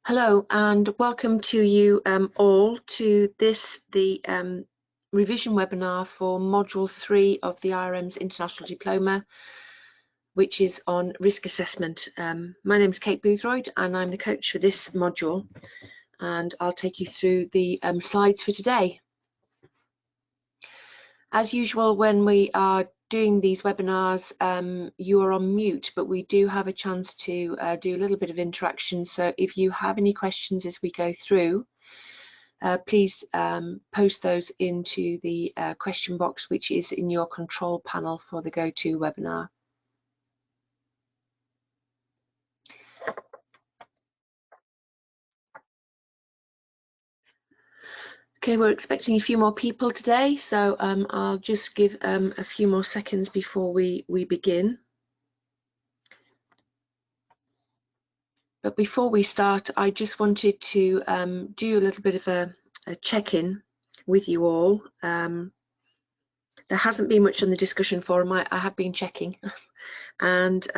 Hello and welcome to you all to the revision webinar for Module 3 of the IRM's International Diploma, which is on risk assessment. My name is Kate Boothroyd and I'm the coach for this module, and I'll take you through the slides for today. As usual, when we are doing these webinars, you are on mute, but we do have a chance to do a little bit of interaction. So if you have any questions as we go through, please post those into the question box, which is in your control panel for the GoToWebinar. Okay, we're expecting a few more people today, so I'll just give a few more seconds before we begin. But before we start, I just wanted to do a little bit of a check-in with you all. There hasn't been much on the discussion forum. I have been checking, and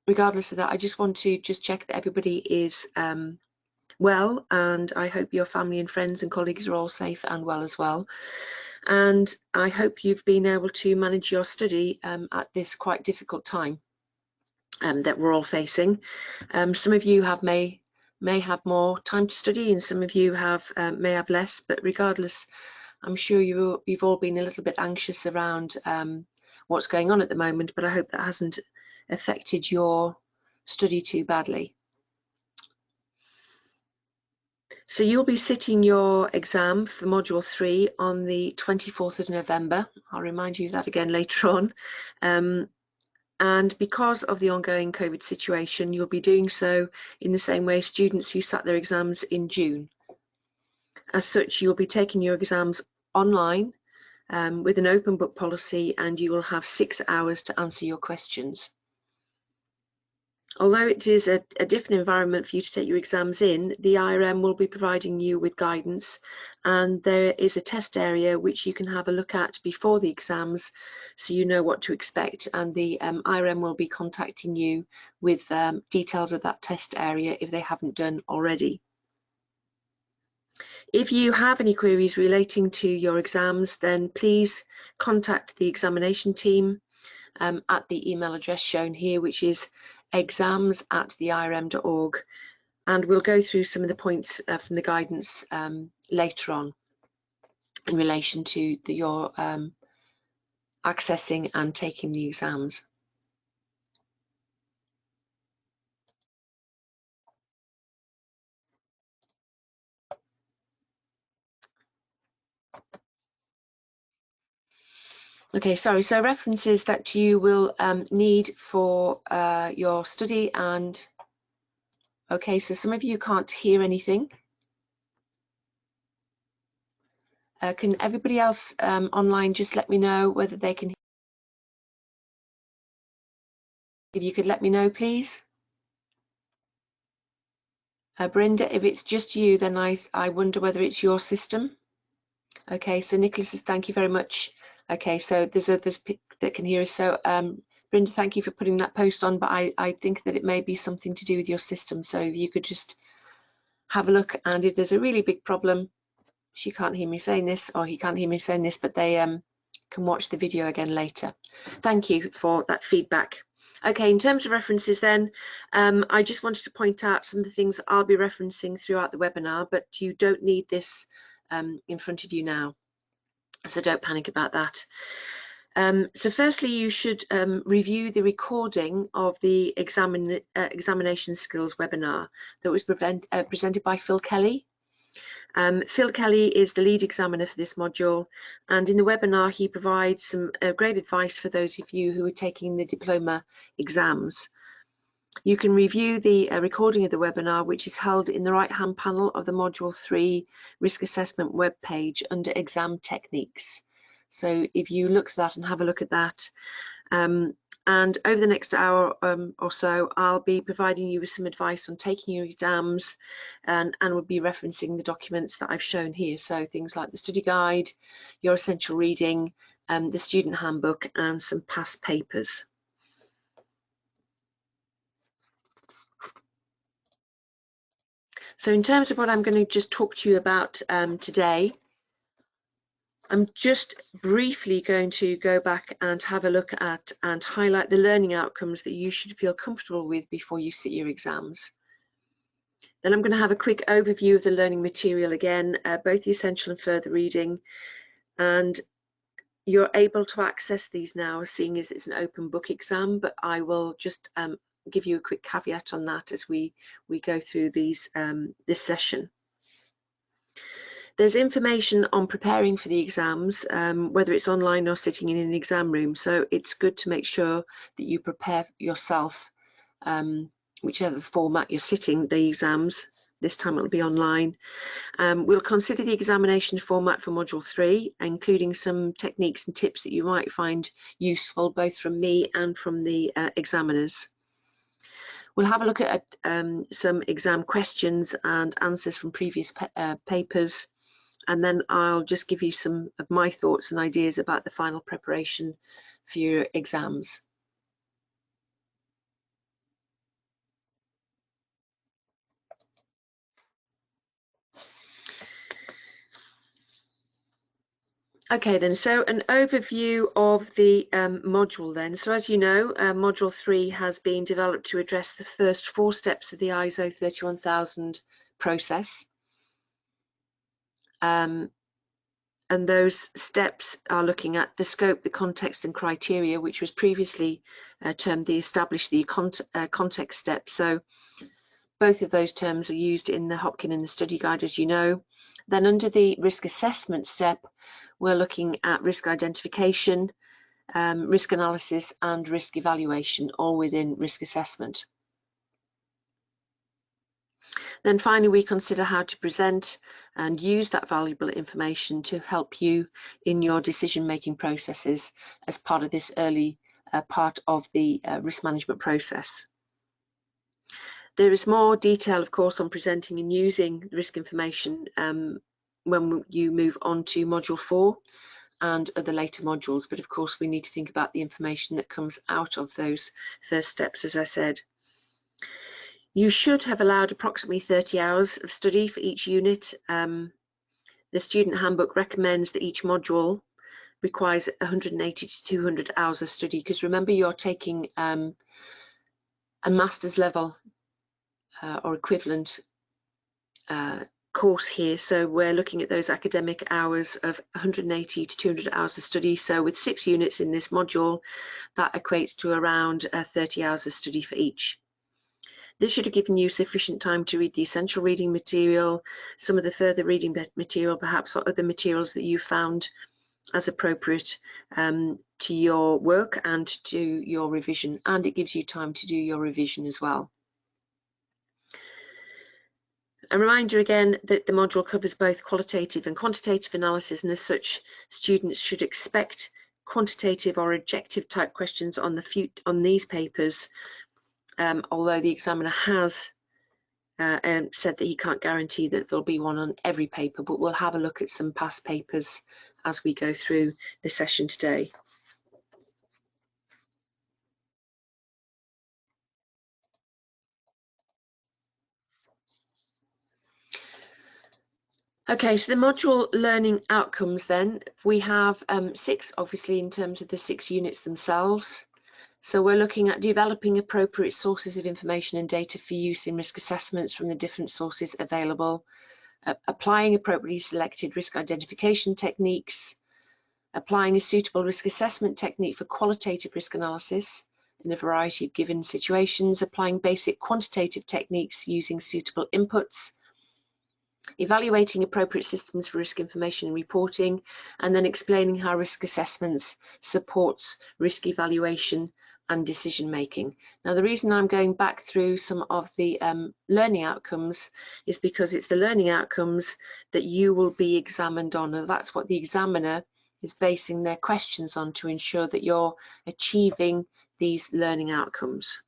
regardless of that, I just want to check that everybody is well, and I hope your family and friends and colleagues are all safe and well as well. And I hope you've been able to manage your study at this quite difficult time that we're all facing. Some of you may have more time to study, and some of you may have less, but regardless, I'm sure you've all been a little bit anxious around what's going on at the moment, but I hope that hasn't affected your study too badly. So you'll be sitting your exam for Module 3 on the 24th of November. I'll remind you of that again later on. And because of the ongoing COVID situation, you'll be doing so in the same way students who sat their exams in June. As such, you'll be taking your exams online with an open book policy, and you will have 6 hours to answer your questions. Although it is a different environment for you to take your exams in, the IRM will be providing you with guidance, and there is a test area which you can have a look at before the exams so you know what to expect, and the IRM will be contacting you with details of that test area if they haven't done already. If you have any queries relating to your exams, then please contact the examination team at the email address shown here, which is exams@theirm.org, and we'll go through some of the points from the guidance later on in relation to your accessing and taking the exams. Okay, sorry, so references that you will need for your study, and okay, so some of you can't hear anything. Can everybody else online just let me know whether they can hear? If you could let me know, please. Brenda, if it's just you, then I wonder whether it's your system. Okay, so Nicholas says thank you very much. Okay, so there's others that can hear us. So Brenda, thank you for putting that post on, but I think that it may be something to do with your system. So if you could just have a look, and if there's a really big problem, she can't hear me saying this, or he can't hear me saying this, but they can watch the video again later. Thank you for that feedback. Okay, in terms of references then, I just wanted to point out some of the things that I'll be referencing throughout the webinar, but you don't need this in front of you now, so don't panic about that. So firstly, you should review the recording of the examination skills webinar that was presented by Phil Kelly. Phil Kelly is the lead examiner for this module, and in the webinar he provides some great advice for those of you who are taking the diploma exams. You can review the recording of the webinar, which is held in the right hand panel of the Module 3 risk assessment web page under exam techniques. So if you look at that and have a look at that, and over the next hour or so, I'll be providing you with some advice on taking your exams, and we'll be referencing the documents that I've shown here. So things like the study guide, your essential reading, the student handbook, and some past papers. So in terms of what I'm going to just talk to you about today, I'm just briefly going to go back and have a look at and highlight the learning outcomes that you should feel comfortable with before you sit your exams. Then I'm going to have a quick overview of the learning material again, both the essential and further reading, and you're able to access these now, seeing as it's an open book exam, but I will just give you a quick caveat on that as we go through these this session. There's information on preparing for the exams, whether it's online or sitting in an exam room, so it's good to make sure that you prepare yourself, whichever format you're sitting the exams. This time it'll be online. We'll consider the examination format for Module 3, including some techniques and tips that you might find useful, both from me and from the examiners. We'll have a look at some exam questions and answers from previous papers, and then I'll just give you some of my thoughts and ideas about the final preparation for your exams. Okay then, so an overview of the module then. So as you know, Module 3 has been developed to address the first 4 steps of the ISO 31000 process. And those steps are looking at the scope, the context and criteria, which was previously termed the establish the context step. So both of those terms are used in the Hopkin and the study guide, as you know. Then under the risk assessment step, we're looking at risk identification, risk analysis and risk evaluation, all within risk assessment. Then finally, we consider how to present and use that valuable information to help you in your decision-making processes as part of this early part of the risk management process. There is more detail, of course, on presenting and using risk information when you move on to Module 4 and other later modules, but of course we need to think about the information that comes out of those first steps, as I said. You should have allowed approximately 30 hours of study for each unit. The student handbook recommends that each module requires 180 to 200 hours of study, because remember, you're taking a master's level or equivalent course here, so we're looking at those academic hours of 180 to 200 hours of study. So with 6 units in this module, that equates to around 30 hours of study for each. This should have given you sufficient time to read the essential reading material, some of the further reading material perhaps, or other materials that you found as appropriate to your work and to your revision, and it gives you time to do your revision as well. A reminder again that the module covers both qualitative and quantitative analysis, and as such, students should expect quantitative or objective type questions on these papers, although the examiner has said that he can't guarantee that there'll be one on every paper, but we'll have a look at some past papers as we go through the session today. Okay, so the module learning outcomes then, we have 6 obviously in terms of the 6 units themselves. So we're looking at developing appropriate sources of information and data for use in risk assessments from the different sources available, applying appropriately selected risk identification techniques, applying a suitable risk assessment technique for qualitative risk analysis in a variety of given situations, applying basic quantitative techniques using suitable inputs, evaluating appropriate systems for risk information and reporting, and then explaining how risk assessments supports risk evaluation and decision making. Now, the reason I'm going back through some of the learning outcomes is because it's the learning outcomes that you will be examined on, and that's what the examiner is basing their questions on to ensure that you're achieving these learning outcomes.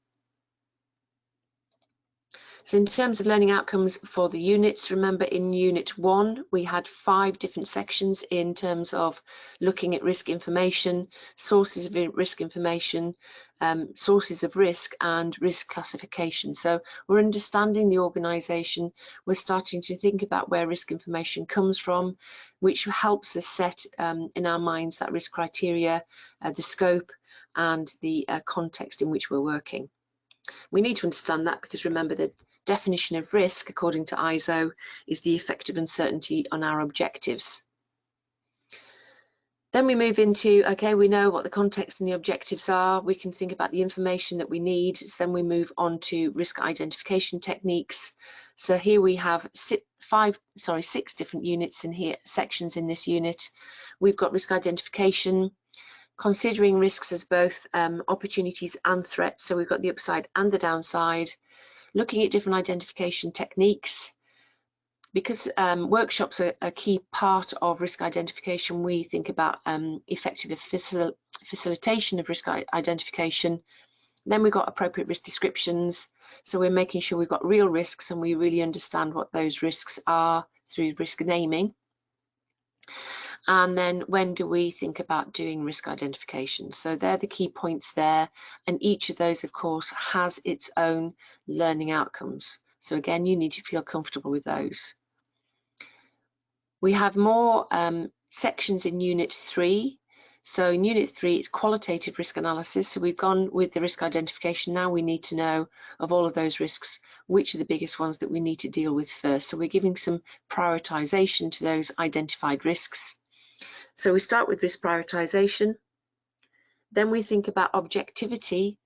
So in terms of learning outcomes for the units, remember in Unit 1 we had 5 different sections in terms of looking at risk information, sources of risk information, sources of risk and risk classification. So we're understanding the organisation, we're starting to think about where risk information comes from, which helps us set in our minds that risk criteria, the scope and the context in which we're working. We need to understand that because remember the definition of risk according to ISO is the effect of uncertainty on our objectives. Then we move into, okay, we know what the context and the objectives are, we can think about the information that we need, so then we move on to risk identification techniques. So here we have 6 different units in here, sections in this unit. We've got risk identification, considering risks as both opportunities and threats, so we've got the upside and the downside, looking at different identification techniques. Because workshops are a key part of risk identification, we think about effective facilitation of risk identification. Then we've got appropriate risk descriptions, so we're making sure we've got real risks and we really understand what those risks are through risk naming. And then when do we think about doing risk identification? So they're the key points there, and each of those of course has its own learning outcomes. So again, you need to feel comfortable with those. We have more sections in Unit 3. So in Unit 3 it's qualitative risk analysis. So we've gone with the risk identification. Now we need to know of all of those risks, which are the biggest ones that we need to deal with first. So we're giving some prioritization to those identified risks. So we start with risk prioritization, then we think about objectivity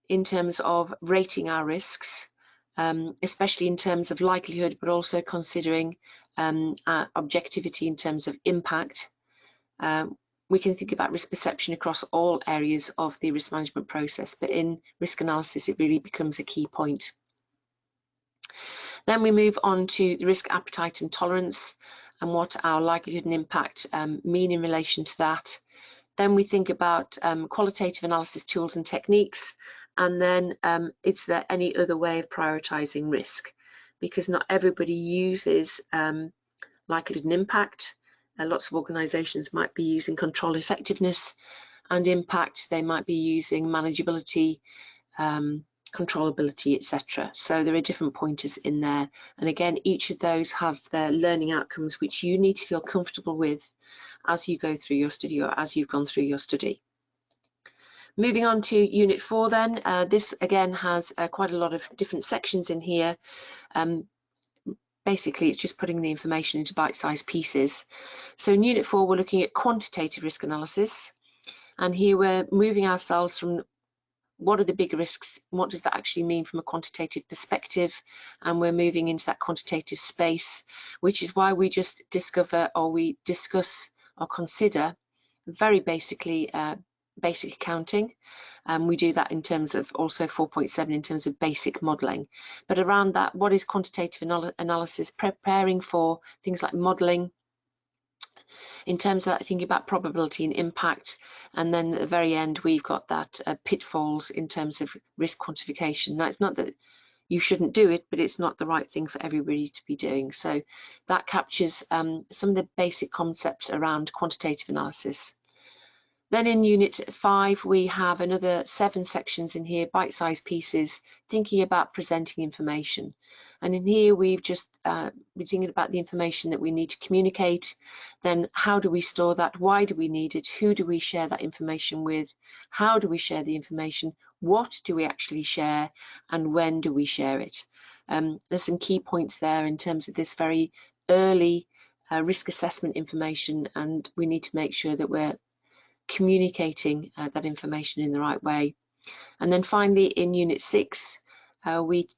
in terms of rating our risks, especially in terms of likelihood, but also considering objectivity in terms of impact. We can think about risk perception across all areas of the risk management process, but in risk analysis it really becomes a key point. Then we move on to the risk appetite and tolerance, and what our likelihood and impact mean in relation to that. Then we think about qualitative analysis tools and techniques, and then is there any other way of prioritizing risk? Because not everybody uses likelihood and impact. Lots of organizations might be using control effectiveness and impact, they might be using manageability, controllability, etc. So there are different pointers in there, and again each of those have their learning outcomes which you need to feel comfortable with as you go through your study or as you've gone through your study. Moving on to Unit 4 then, this again has quite a lot of different sections in here. Basically it's just putting the information into bite-sized pieces. So in Unit 4 we're looking at quantitative risk analysis, and here we're moving ourselves from what are the big risks, what does that actually mean from a quantitative perspective, and we're moving into that quantitative space, which is why we just discover or we discuss or consider very basically basic accounting. We do that in terms of also 4.7 in terms of basic modelling, but around that, what is quantitative analysis, preparing for things like modelling, in terms of that, thinking about probability and impact, and then at the very end we've got that pitfalls in terms of risk quantification. Now it's not that you shouldn't do it, but it's not the right thing for everybody to be doing. So that captures some of the basic concepts around quantitative analysis. Then in Unit 5 we have another 7 sections in here, bite-sized pieces, thinking about presenting information. And in here we've just been thinking about the information that we need to communicate, then how do we store that, why do we need it, who do we share that information with, how do we share the information, what do we actually share, and when do we share it. There's some key points there in terms of this very early risk assessment information, and we need to make sure that we're communicating that information in the right way. And then finally in Unit 6 we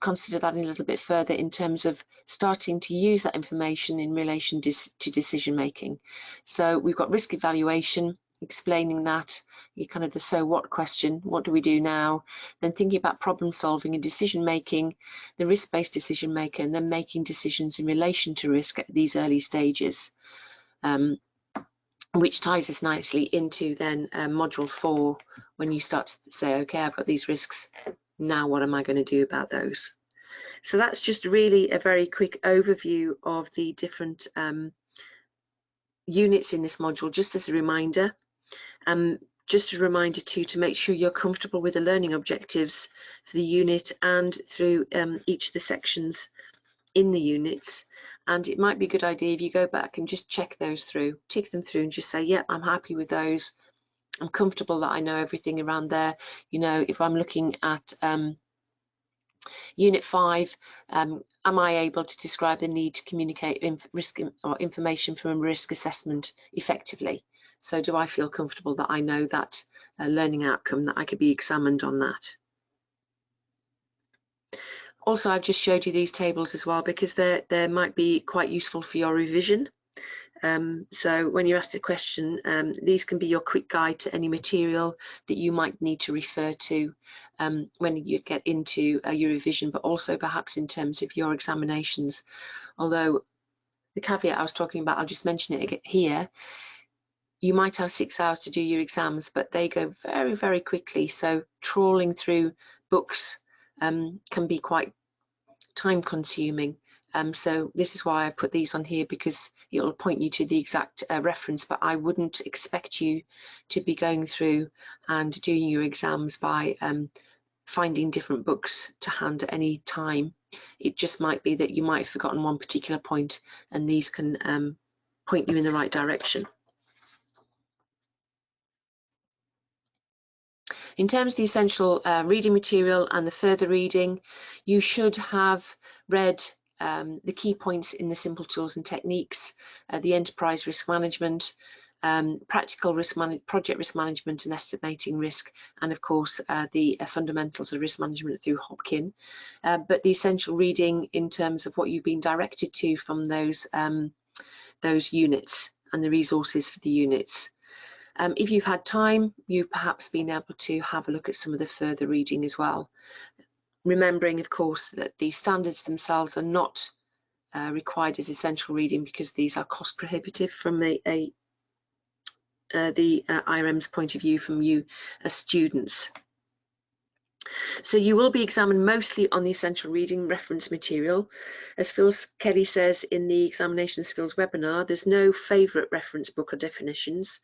consider that a little bit further in terms of starting to use that information in relation to decision making. So we've got risk evaluation, explaining that, kind of the so what question, what do we do now, then thinking about problem solving and decision making, the risk-based decision maker, and then making decisions in relation to risk at these early stages. Which ties us nicely into then module 4, when you start to say, okay, I've got these risks, now what am I going to do about those? So that's just really a very quick overview of the different units in this module, just as a reminder. Just a reminder too to make sure you're comfortable with the learning objectives for the unit and through each of the sections in the units. And it might be a good idea if you go back and just check those through, tick them through and just say, yeah, I'm happy with those. I'm comfortable that I know everything around there. You know, if I'm looking at Unit 5, am I able to describe the need to communicate risk or information from a risk assessment effectively? So do I feel comfortable that I know that learning outcome, that I could be examined on that? Also, I've just showed you these tables as well because they might be quite useful for your revision. So when you're asked a question, these can be your quick guide to any material that you might need to refer to when you get into your revision, but also perhaps in terms of your examinations. Although the caveat I was talking about, I'll just mention it here. You might have 6 hours to do your exams, but they go very, very quickly. So trawling through books can be quite time consuming. So this is why I put these on here, because it'll point you to the exact reference, but I wouldn't expect you to be going through and doing your exams by finding different books to hand at any time. It just might be that you might have forgotten one particular point, and these can point you in the right direction. In terms of the essential reading material and the further reading, you should have read the key points in the simple tools and techniques, the enterprise risk management, practical project risk management and estimating risk, and of course the fundamentals of risk management through Hopkin. But the essential reading in terms of what you've been directed to from those units and the resources for the units. If you've had time, you've perhaps been able to have a look at some of the further reading as well. Remembering, of course, that the standards themselves are not required as essential reading because these are cost prohibitive from the IRM's point of view from you as students. So you will be examined mostly on the essential reading reference material. As Phil Kelly says in the examination skills webinar, there's no favourite reference book or definitions.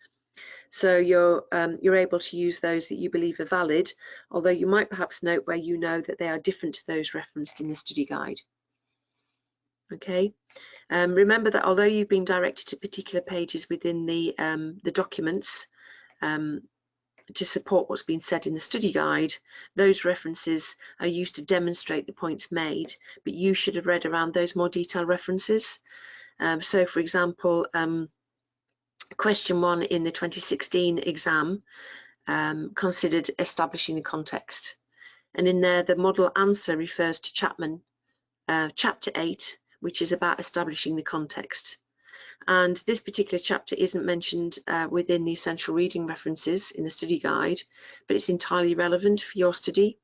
So you're able to use those that you believe are valid, although you might perhaps note where you know that they are different to those referenced in the study guide. Okay. Remember that although you've been directed to particular pages within the documents to support what's been said in the study guide, those references are used to demonstrate the points made, but you should have read around those more detailed references. So for example, question 1 in the 2016 exam considered establishing the context, and in there the model answer refers to Chapman chapter 8, which is about establishing the context. And this particular chapter isn't mentioned within the essential reading references in the study guide, but it's entirely relevant for your study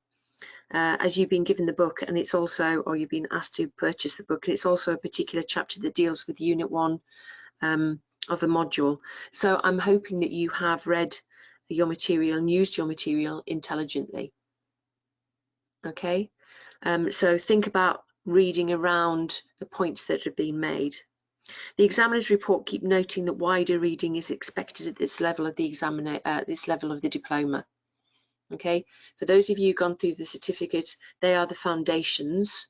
as you've been given the book, and it's also, or you've been asked to purchase the book, and it's also a particular chapter that deals with Unit 1 of the module. So I'm hoping that you have read your material and used your material intelligently. Okay, so think about reading around the points that have been made. The examiner's report keep noting that wider reading is expected at this level of the this level of the diploma. Okay, for those of you who've gone through the certificate, they are the foundations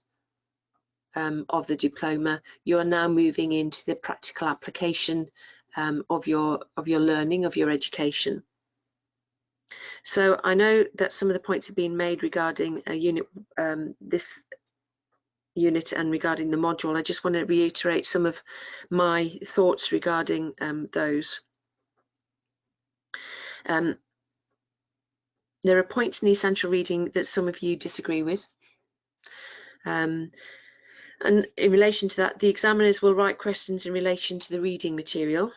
of the diploma. You are now moving into the practical application of your learning, of your education. So I know that some of the points have been made regarding a unit, this unit, and regarding the module. I just want to reiterate some of my thoughts regarding those. There are points in the essential reading that some of you disagree with. And in relation to that, the examiners will write questions in relation to the reading material.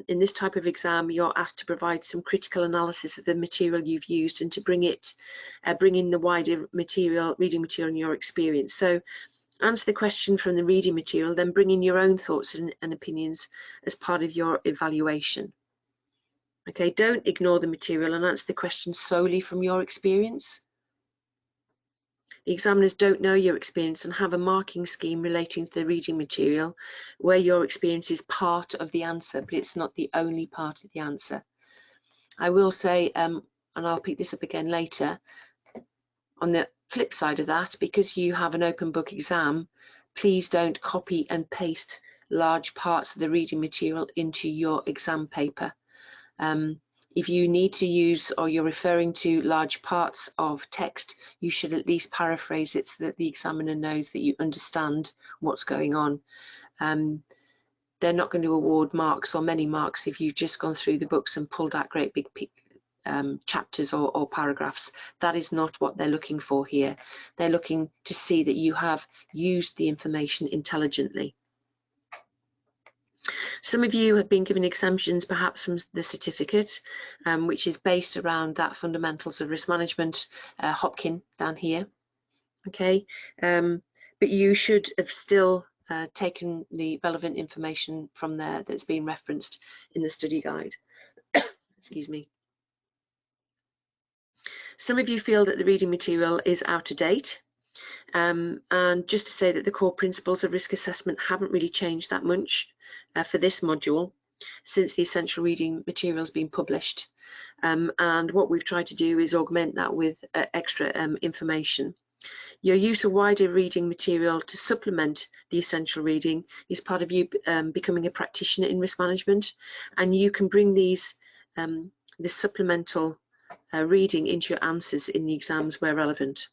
In this type of exam, you're asked to provide some critical analysis of the material you've used and to bring in the wider material, reading material in your experience. So answer the question from the reading material, then bring in your own thoughts and opinions as part of your evaluation. Okay, don't ignore the material and answer the question solely from your experience. The examiners don't know your experience and have a marking scheme relating to the reading material where your experience is part of the answer, but it's not the only part of the answer. I will say, and I'll pick this up again later, on the flip side of that, because you have an open book exam, please don't copy and paste large parts of the reading material into your exam paper. If you need to use, or you're referring to large parts of text, you should at least paraphrase it so that the examiner knows that you understand what's going on. They're not going to award marks or many marks if you've just gone through the books and pulled out great big chapters or paragraphs. That is not what they're looking for here. They're looking to see that you have used the information intelligently. Some of you have been given exemptions perhaps from the certificate, which is based around that fundamentals of risk management, Hopkin down here. Okay, but you should have still taken the relevant information from there that's been referenced in the study guide. Excuse me. Some of you feel that the reading material is out of date. And just to say that the core principles of risk assessment haven't really changed that much for this module since the essential reading material has been published. And what we've tried to do is augment that with extra information. Your use of wider reading material to supplement the essential reading is part of you becoming a practitioner in risk management, and you can bring these this supplemental reading into your answers in the exams where relevant.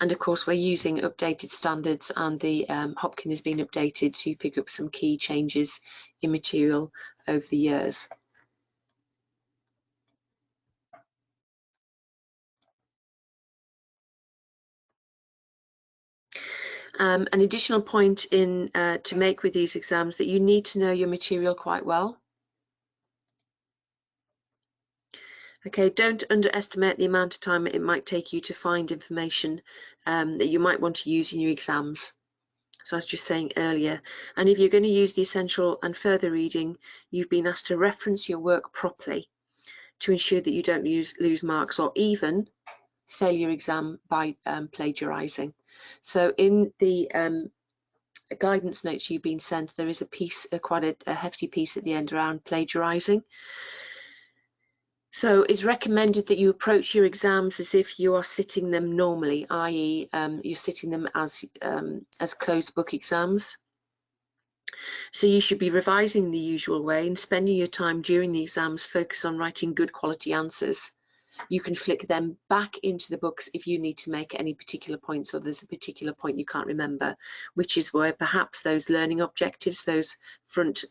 And of course, we're using updated standards, and the Hopkin has been updated to pick up some key changes in material over the years. An additional point to make with these exams, that you need to know your material quite well. Okay, don't underestimate the amount of time it might take you to find information that you might want to use in your exams. So I was just saying earlier, and if you're going to use the essential and further reading, you've been asked to reference your work properly to ensure that you don't lose marks or even fail your exam by plagiarising. So in the guidance notes you've been sent, there is a piece, quite a hefty piece at the end around plagiarising. So it's recommended that you approach your exams as if you are sitting them normally, i.e. you're sitting them as closed book exams. So you should be revising in the usual way and spending your time during the exams focus on writing good quality answers. You can flick them back into the books if you need to make any particular points, or there's a particular point you can't remember, which is where perhaps those learning objectives, those front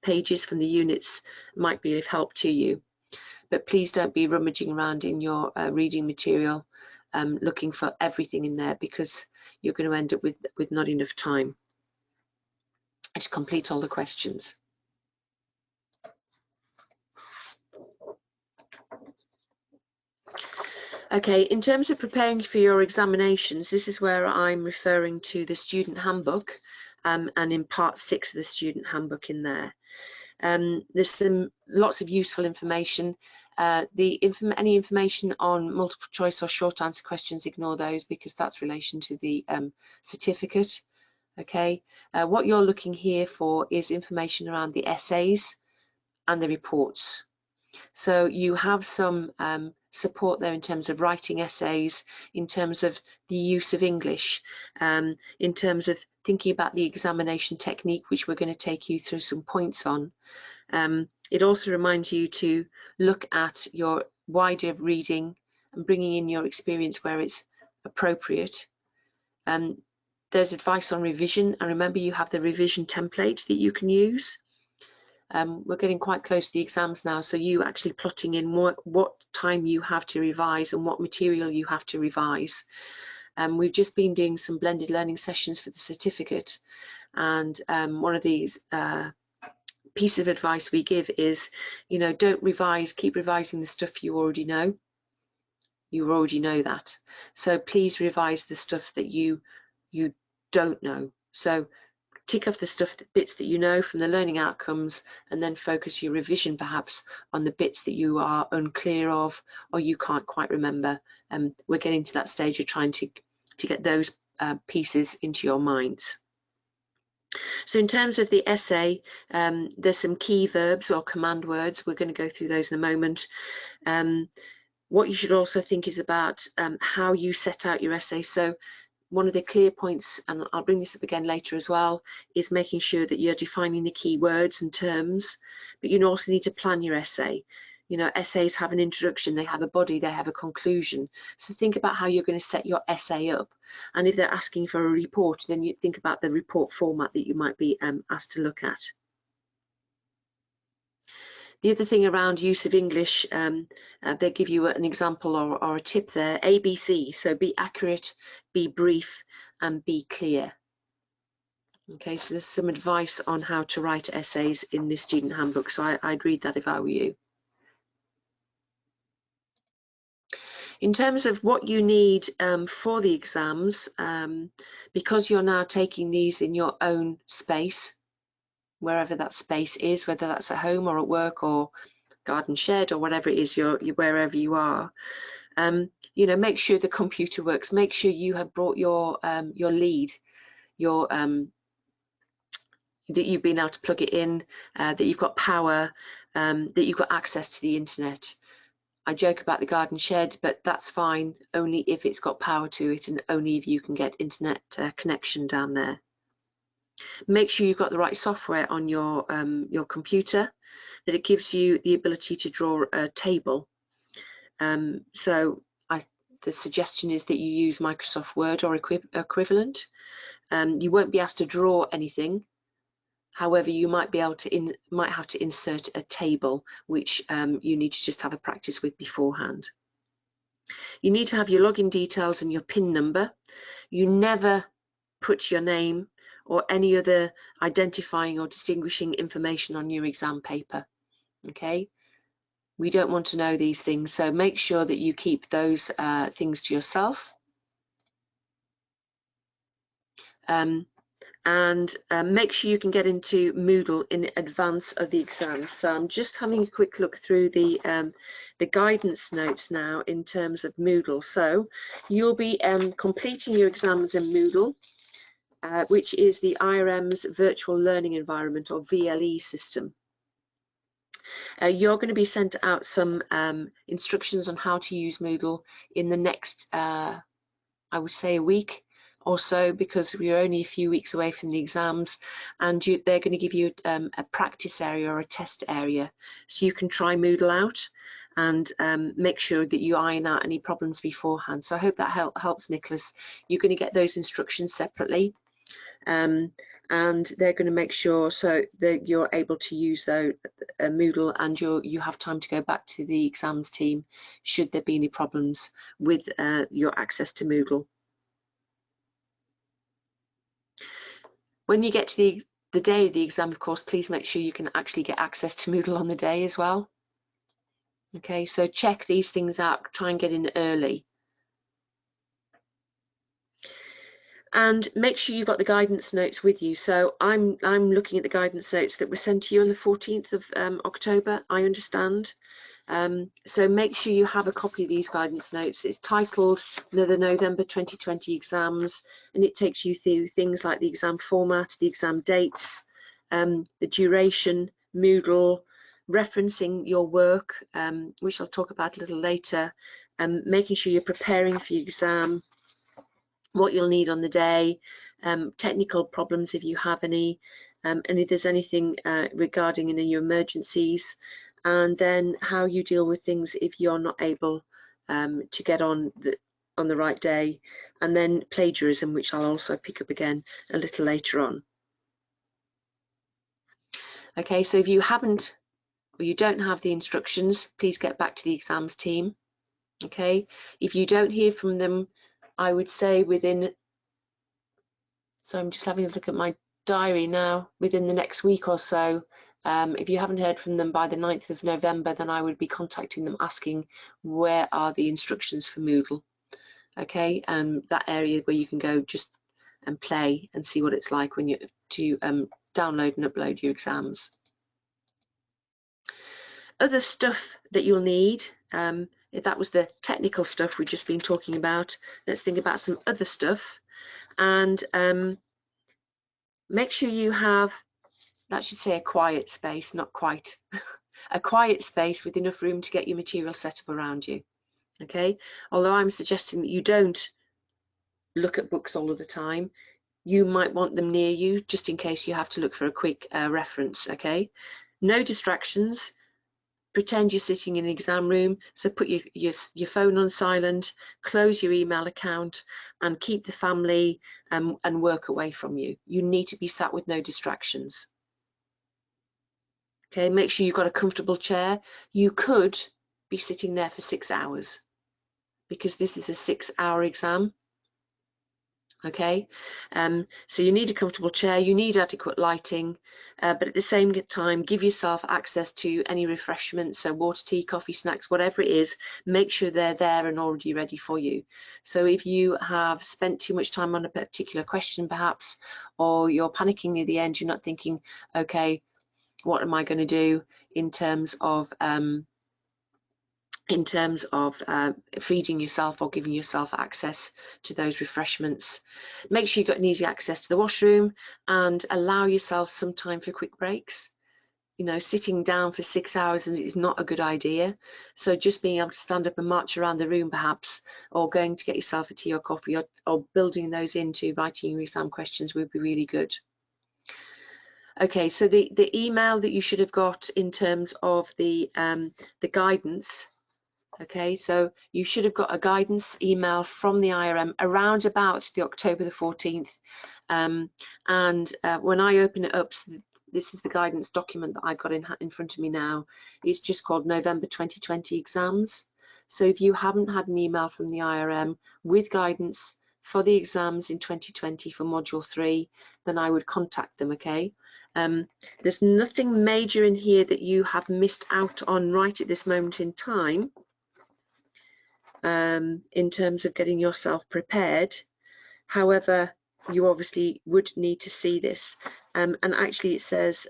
pages from the units might be of help to you. But please don't be rummaging around in your reading material looking for everything in there, because you're going to end up with not enough time to complete all the questions. Okay, in terms of preparing for your examinations, this is where I'm referring to the student handbook, and in part 6 of the student handbook in there. There's lots of useful information. Any information on multiple choice or short answer questions, ignore those, because that's relation to the certificate. Okay, what you're looking here for is information around the essays and the reports. So you have some support there in terms of writing essays, in terms of the use of English, in terms of thinking about the examination technique, which we're going to take you through some points on. It also reminds you to look at your wider reading and bringing in your experience where it's appropriate. There's advice on revision, and remember you have the revision template that you can use. We're getting quite close to the exams now, so you actually plotting in what time you have to revise and what material you have to revise. We've just been doing some blended learning sessions for the certificate, and one of these pieces of advice we give is, don't revise, keep revising the stuff you already know. You already know that, so please revise the stuff that you don't know. So tick off the stuff, the bits that you know from the learning outcomes, and then focus your revision perhaps on the bits that you are unclear of or you can't quite remember. We're getting to that stage of trying to get those pieces into your minds. So in terms of the essay, there's some key verbs or command words. We're going to go through those in a moment. What you should also think is about how you set out your essay. So one of the clear points, and I'll bring this up again later as well, is making sure that you're defining the key words and terms, but you also need to plan your essay. You know, essays have an introduction, they have a body, they have a conclusion. So think about how you're going to set your essay up. And if they're asking for a report, then you think about the report format that you might be asked to look at. The other thing around use of English, they give you an example or a tip there, ABC, so be accurate, be brief, and be clear. Okay, so there's some advice on how to write essays in this student handbook, so I'd read that if I were you. In terms of what you need for the exams, because you're now taking these in your own space, wherever that space is, whether that's at home or at work or garden shed or whatever it is, you're wherever you are, you know, make sure the computer works. Make sure you have brought your lead, your that you've been able to plug it in, that you've got power, that you've got access to the internet. I joke about the garden shed, but that's fine only if it's got power to it and only if you can get internet connection down there. Make sure you've got the right software on your computer, that it gives you the ability to draw a table. So the suggestion is that you use Microsoft Word or equivalent. You won't be asked to draw anything. However, you might be able to might have to insert a table, which you need to just have a practice with beforehand. You need to have your login details and your PIN number. You never put your name or any other identifying or distinguishing information on your exam paper. Okay, we don't want to know these things, so make sure that you keep those things to yourself. And make sure you can get into Moodle in advance of the exams. So I'm just having a quick look through the guidance notes now in terms of Moodle. So you'll be completing your exams in Moodle, which is the IRM's Virtual Learning Environment or VLE system. You're going to be sent out some instructions on how to use Moodle in the next, I would say, a week or so, because we're only a few weeks away from the exams, and they're going to give you a practice area or a test area, so you can try Moodle out and make sure that you iron out any problems beforehand. So I hope that helps, Nicholas. You're going to get those instructions separately, and they're going to make sure so that you're able to use Moodle, and you have time to go back to the exams team should there be any problems with your access to Moodle. When you get to the day of the exam, of course, please make sure you can actually get access to Moodle on the day as well. Okay, so check these things out, try and get in early. And make sure you've got the guidance notes with you. So I'm looking at the guidance notes that were sent to you on the 14th of October, I understand. So make sure you have a copy of these guidance notes. It's titled the November 2020 exams, and it takes you through things like the exam format, the exam dates, the duration, Moodle, referencing your work, which I'll talk about a little later, making sure you're preparing for your exam, what you'll need on the day, technical problems if you have any, and if there's anything regarding any emergencies, and then how you deal with things if you're not able to get on the right day, and then plagiarism, which I'll also pick up again a little later on. Okay, so if you haven't or you don't have the instructions, please get back to the exams team. Okay, if you don't hear from them, I would say within, so I'm just having a look at my diary now, within the next week or so. If you haven't heard from them by the 9th of November, then I would be contacting them asking where are the instructions for Moodle. Okay, that area where you can go just and play and see what it's like when you download and upload your exams. Other stuff that you'll need, if that was the technical stuff we've just been talking about, let's think about some other stuff. And make sure you have, that should say a quiet space, not quite, a quiet space with enough room to get your material set up around you. Okay, although I'm suggesting that you don't look at books all of the time, you might want them near you just in case you have to look for a quick reference. Okay, no distractions. Pretend you're sitting in an exam room, so put your phone on silent, close your email account, and keep the family and work away from you. You need to be sat with no distractions. Okay, make sure you've got a comfortable chair. You could be sitting there for 6 hours because this is a 6-hour exam. Okay, so you need a comfortable chair, you need adequate lighting, but at the same time give yourself access to any refreshments, so water, tea, coffee, snacks, whatever it is. Make sure they're there and already ready for you. So if you have spent too much time on a particular question perhaps, or you're panicking near the end, you're not thinking, okay, what am I going to do in terms of feeding yourself or giving yourself access to those refreshments. Make sure you've got an easy access to the washroom and allow yourself some time for quick breaks. You know, sitting down for 6 hours is not a good idea. So just being able to stand up and march around the room perhaps, or going to get yourself a tea or coffee, or building those into writing your exam questions would be really good. Okay, so the email that you should have got in terms of the guidance. Okay, so you should have got a guidance email from the IRM around about the October the 14th. When I open it up, so this is the guidance document that I've got in front of me now. It's just called November 2020 exams. So if you haven't had an email from the IRM with guidance for the exams in 2020 for Module 3, then I would contact them, okay? There's nothing major in here that you have missed out on right at this moment in time. In terms of getting yourself prepared. However, you obviously would need to see this, and actually it says,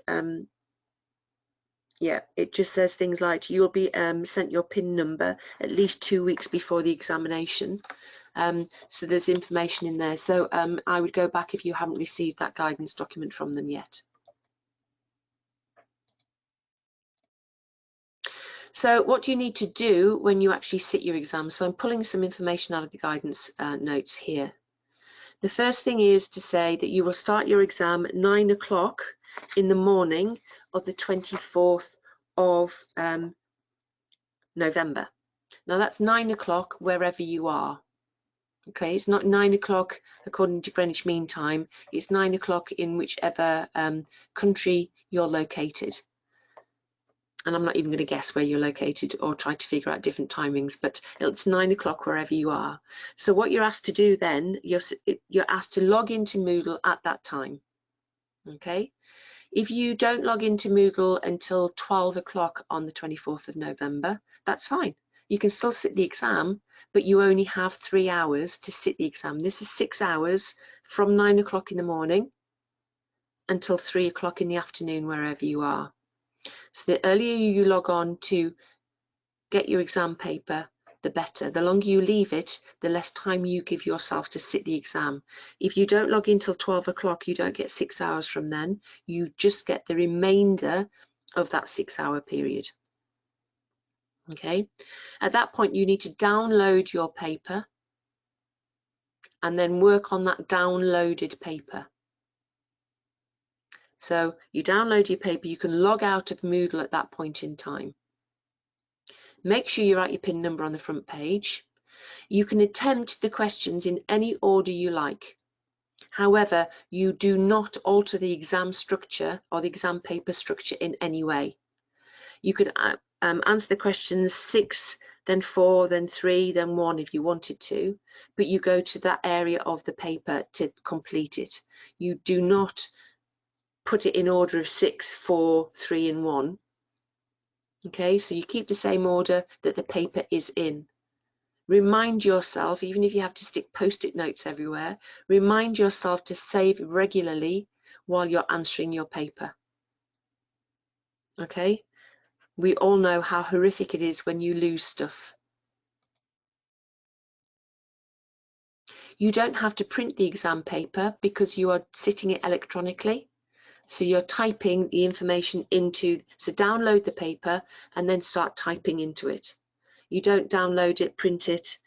yeah, it just says things like you'll be sent your PIN number at least 2 weeks before the examination. So there's information in there. So I would go back if you haven't received that guidance document from them yet. So what do you need to do when you actually sit your exam? So I'm pulling some information out of the guidance notes here. The first thing is to say that you will start your exam at 9 o'clock in the morning of the 24th of November. Now that's 9 o'clock wherever you are. Okay, it's not 9 o'clock according to Greenwich Mean Time. It's 9 o'clock in whichever country you're located. And I'm not even going to guess where you're located or try to figure out different timings, but it's 9 o'clock wherever you are. So what you're asked to do then, you're asked to log into Moodle at that time. Okay. If you don't log into Moodle until 12 o'clock on the 24th of November, that's fine. You can still sit the exam, but you only have 3 hours to sit the exam. This is 6 hours from 9 o'clock in the morning until 3 o'clock in the afternoon, wherever you are. So the earlier you log on to get your exam paper, the better. The longer you leave it, the less time you give yourself to sit the exam. If you don't log in till 12 o'clock, you don't get 6 hours from then. You just get the remainder of that 6-hour period. Okay. At that point, you need to download your paper and then work on that downloaded paper. So you download your paper, you can log out of Moodle at that point in time. Make sure you write your PIN number on the front page. You can attempt the questions in any order you like. However, you do not alter the exam structure or the exam paper structure in any way. You could answer the questions 6, then 4, then 3, then 1 if you wanted to, but you go to that area of the paper to complete it. You do not put it in order of 6, 4, 3 and 1. Okay, so you keep the same order that the paper is in. remind yourself, even if you have to stick post-it notes everywhere, remind yourself to save regularly while you're answering your paper. Okay? We all know how horrific it is when you lose stuff. You don't have to print the exam paper because you are sitting it electronically. So you're typing the information into, so download the paper and then start typing into it. You don't download it, print it,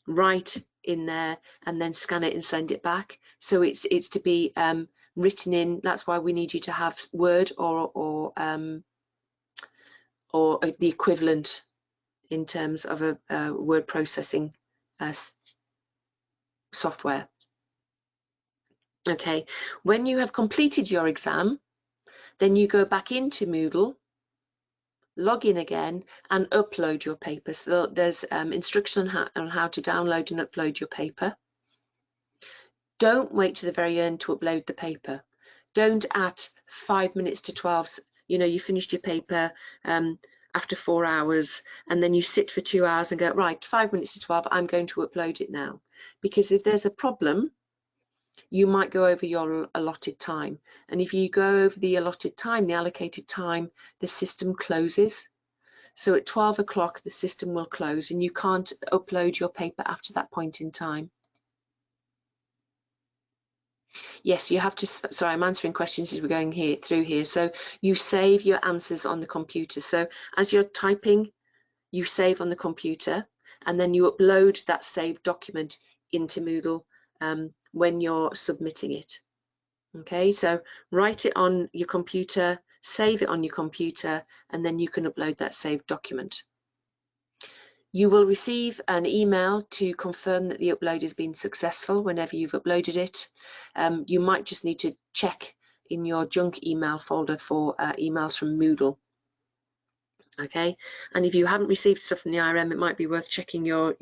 write in there and then scan it and send it back. So it's to be written in. That's why we need you to have Word or the equivalent in terms of a word processing software. Okay, when you have completed your exam, then you go back into Moodle, log in again and upload your paper. So there's instruction on how to download and upload your paper. Don't wait to the very end to upload the paper. Don't at 5 minutes to 12, you know, you finished your paper after 4 hours and then you sit for 2 hours and go, right, 5 minutes to 12, I'm going to upload it now. Because if there's a problem, you might go over your allotted time. And if you go over the allotted time, the allocated time, the system closes. So at 12 o'clock, the system will close and you can't upload your paper after that point in time. Yes, you have to, sorry, I'm answering questions as we're going through here. So you save your answers on the computer. So as you're typing, you save on the computer and then you upload that saved document into Moodle when you're submitting it. Okay, so write it on your computer, save it on your computer, and then you can upload that saved document. You will receive an email to confirm that the upload has been successful whenever you've uploaded it. You might just need to check in your junk email folder for emails from Moodle. Okay, and if you haven't received stuff from the IRM, it might be worth checking your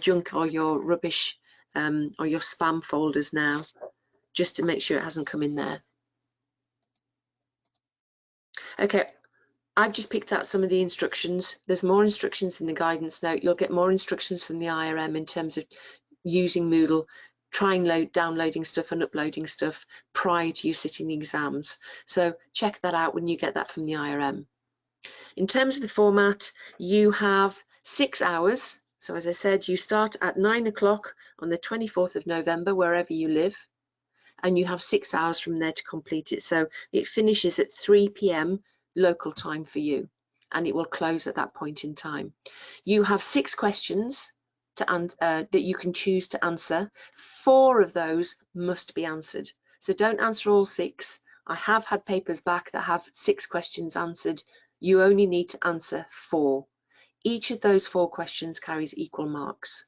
junk or your rubbish or your spam folders now, just to make sure it hasn't come in there. Okay, I've just picked out some of the instructions. There's more instructions in the guidance note. You'll get more instructions from the IRM in terms of using Moodle, downloading stuff and uploading stuff prior to you sitting the exams. So check that out when you get that from the IRM. In terms of the format, you have 6 hours. So as I said, you start at 9 o'clock on the 24th of November, wherever you live, and you have 6 hours from there to complete it. So it finishes at 3 p.m. local time for you, and it will close at that point in time. You have 6 questions that you can choose to answer. 4 of those must be answered. So don't answer all 6. I have had papers back that have 6 questions answered. You only need to answer 4. Each of those 4 questions carries equal marks.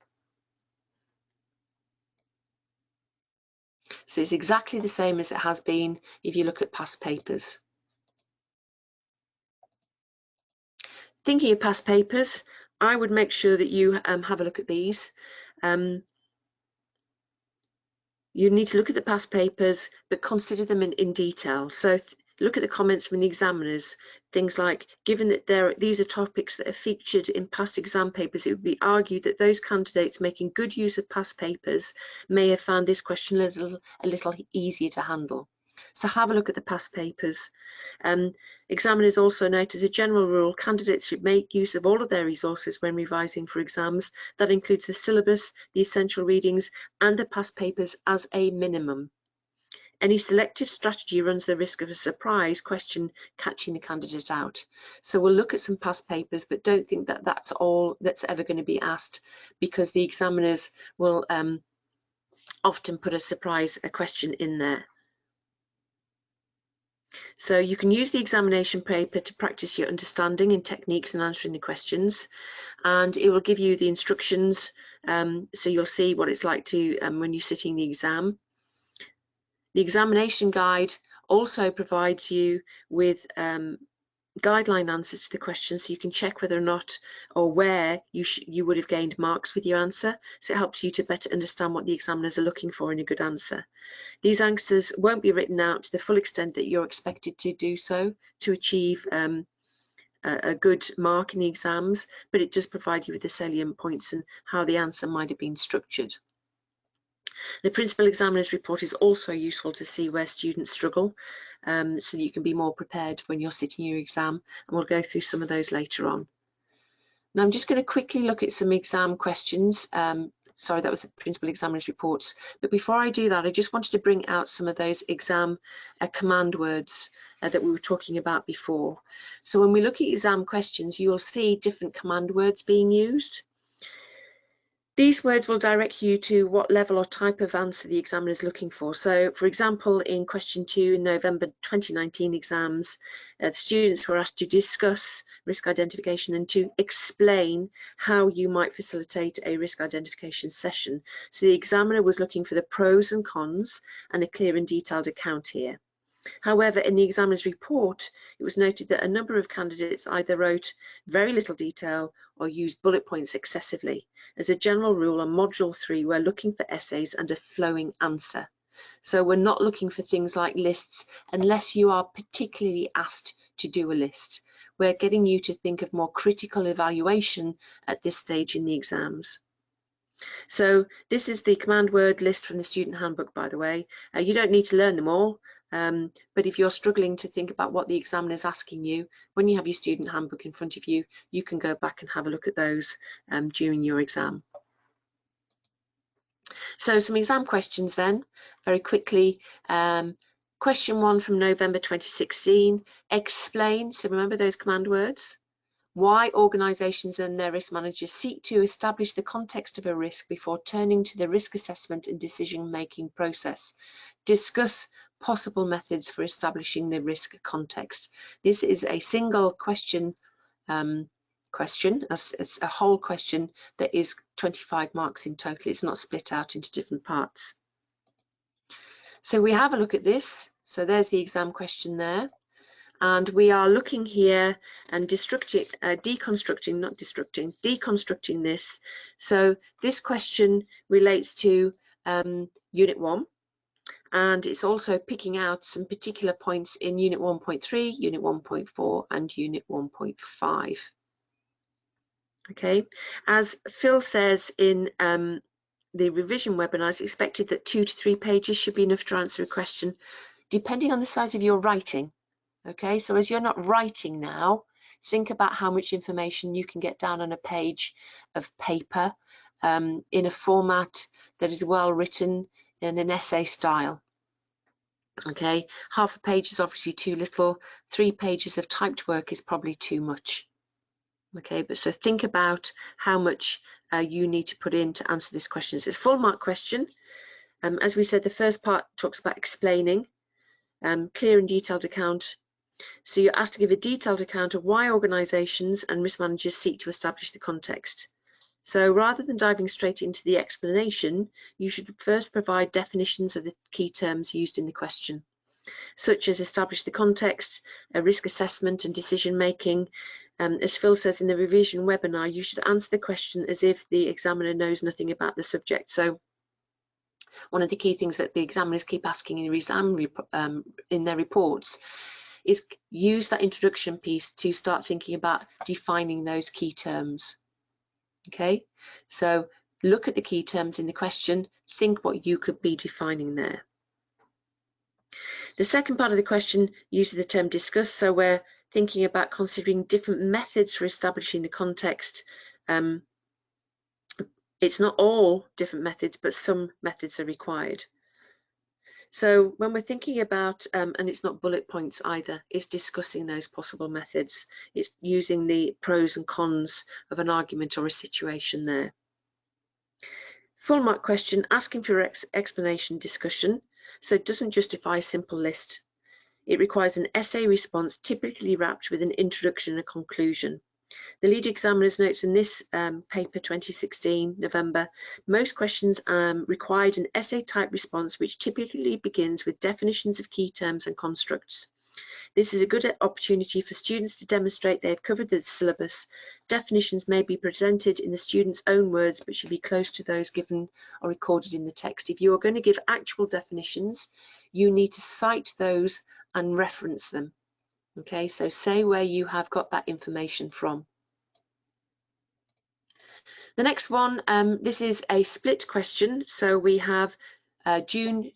So it's exactly the same as it has been if you look at past papers. Thinking of past papers, I would make sure that you have a look at these. You need to look at the past papers, but consider them in detail. So look at the comments from the examiners. Things like, given that these are topics that are featured in past exam papers, it would be argued that those candidates making good use of past papers may have found this question a little easier to handle. So have a look at the past papers. Examiners also note, as a general rule, candidates should make use of all of their resources when revising for exams. That includes the syllabus, the essential readings, and the past papers as a minimum. Any selective strategy runs the risk of a surprise question catching the candidate out. So we'll look at some past papers, but don't think that that's all that's ever going to be asked, because the examiners will often put a question in there. So you can use the examination paper to practice your understanding and techniques in answering the questions, and it will give you the instructions, so you'll see what it's like to when you're sitting the exam. The examination guide also provides you with guideline answers to the questions, so you can check whether or not or where you would have gained marks with your answer. So it helps you to better understand what the examiners are looking for in a good answer. These answers won't be written out to the full extent that you're expected to do so to achieve a good mark in the exams, but it does provide you with the salient points and how the answer might have been structured. The Principal Examiner's report is also useful to see where students struggle, so that you can be more prepared when you're sitting your exam, and we'll go through some of those later on. Now I'm just going to quickly look at some exam questions. Sorry, that was the Principal Examiner's reports. But before I do that, I just wanted to bring out some of those exam command words that we were talking about before. So when we look at exam questions, you'll see different command words being used. These words will direct you to what level or type of answer the examiner is looking for. So, for example, in question 2 in November 2019 exams, the students were asked to discuss risk identification and to explain how you might facilitate a risk identification session. So the examiner was looking for the pros and cons and a clear and detailed account here. However, in the examiner's report, it was noted that a number of candidates either wrote very little detail or used bullet points excessively. As a general rule, on Module 3, we're looking for essays and a flowing answer. So we're not looking for things like lists unless you are particularly asked to do a list. We're getting you to think of more critical evaluation at this stage in the exams. So this is the command word list from the student handbook, by the way. You don't need to learn them all. But if you're struggling to think about what the examiner is asking you, when you have your student handbook in front of you, you can go back and have a look at those during your exam. So some exam questions then, very quickly. Question 1 from November 2016, explain, so remember those command words, why organisations and their risk managers seek to establish the context of a risk before turning to the risk assessment and decision-making process. Discuss possible methods for establishing the risk context. This is a single question, it's a whole question that is 25 marks in total. It's not split out into different parts. So we have a look at this. So there's the exam question there. And we are looking here and deconstructing this. So this question relates to Unit 1. And it's also picking out some particular points in Unit 1.3, Unit 1.4 and Unit 1.5. Okay, as Phil says in the revision webinar, it's expected that 2 to 3 pages should be enough to answer a question, depending on the size of your writing. Okay, so as you're not writing now, think about how much information you can get down on a page of paper in a format that is well written in an essay style. Okay, half a page is obviously too little. 3 pages of typed work is probably too much. Okay, but so think about how much you need to put in to answer this question. It's a full mark question. As we said, the first part talks about explaining, clear and detailed account. So you're asked to give a detailed account of why organisations and risk managers seek to establish the context. So rather than diving straight into the explanation, you should first provide definitions of the key terms used in the question, such as establish the context, risk assessment and decision making. As Phil says in the revision webinar, you should answer the question as if the examiner knows nothing about the subject. So one of the key things that the examiners keep asking in their reports is use that introduction piece to start thinking about defining those key terms. Okay, so look at the key terms in the question, think what you could be defining there. The second part of the question uses the term discuss, so we're thinking about considering different methods for establishing the context. It's not all different methods, but some methods are required. So when we're thinking about, and it's not bullet points either, it's discussing those possible methods. It's using the pros and cons of an argument or a situation there. Full mark question, asking for explanation, discussion. So it doesn't justify a simple list. It requires an essay response, typically wrapped with an introduction and a conclusion. The lead examiner's notes in this paper 2016, November, most questions required an essay type response which typically begins with definitions of key terms and constructs. This is a good opportunity for students to demonstrate they have covered the syllabus. Definitions may be presented in the student's own words but should be close to those given or recorded in the text. If you are going to give actual definitions, you need to cite those and reference them. Okay, so say where you have got that information from. The next one, this is a split question. So we have June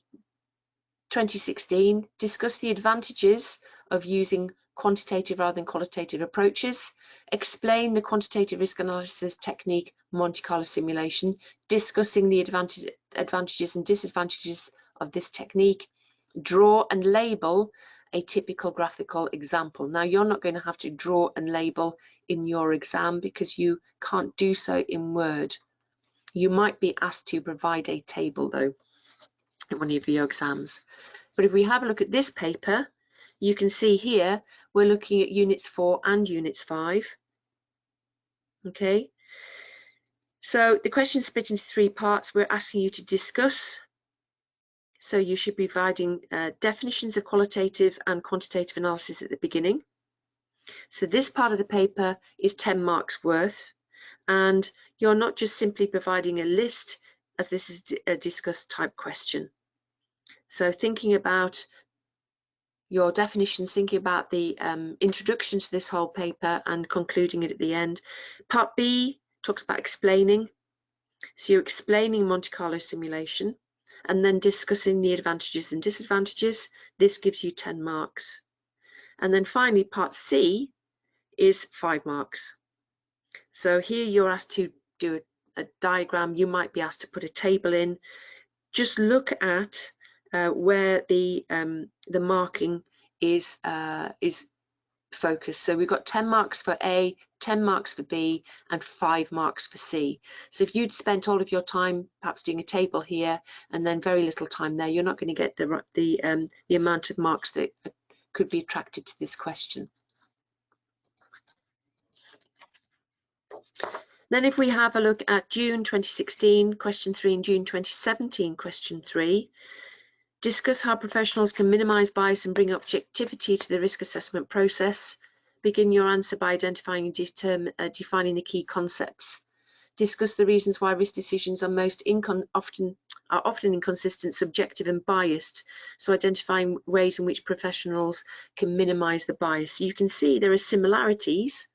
2016, discuss the advantages of using quantitative rather than qualitative approaches, explain the quantitative risk analysis technique Monte Carlo simulation, discussing the advantages and disadvantages of this technique, draw and label a typical graphical example. Now, you're not going to have to draw and label in your exam because you can't do so in Word. You might be asked to provide a table though in one of your exams. But if we have a look at this paper, you can see here we're looking at units 4 and units 5. Okay, so the question is split into 3 parts. We're asking you to discuss. So you should be providing definitions of qualitative and quantitative analysis at the beginning. So this part of the paper is 10 marks worth, and you're not just simply providing a list, as this is a discuss type question. So thinking about your definitions, thinking about the introduction to this whole paper and concluding it at the end. Part B talks about explaining. So you're explaining Monte Carlo simulation and then discussing the advantages and disadvantages. This gives you 10 marks. And then finally, part C is 5 marks. So here you're asked to do a diagram. You might be asked to put a table in. Just look at where the marking is focused. So we've got 10 marks for A, 10 marks for B, and 5 marks for C. So if you'd spent all of your time perhaps doing a table here and then very little time there, you're not going to get the amount of marks that could be attracted to this question. Then if we have a look at June 2016, question 3, and June 2017, question 3, discuss how professionals can minimize bias and bring objectivity to the risk assessment process. Begin your answer by identifying and defining the key concepts. Discuss the reasons why risk decisions are often inconsistent, subjective and biased. So identifying ways in which professionals can minimize the bias. So you can see there are similarities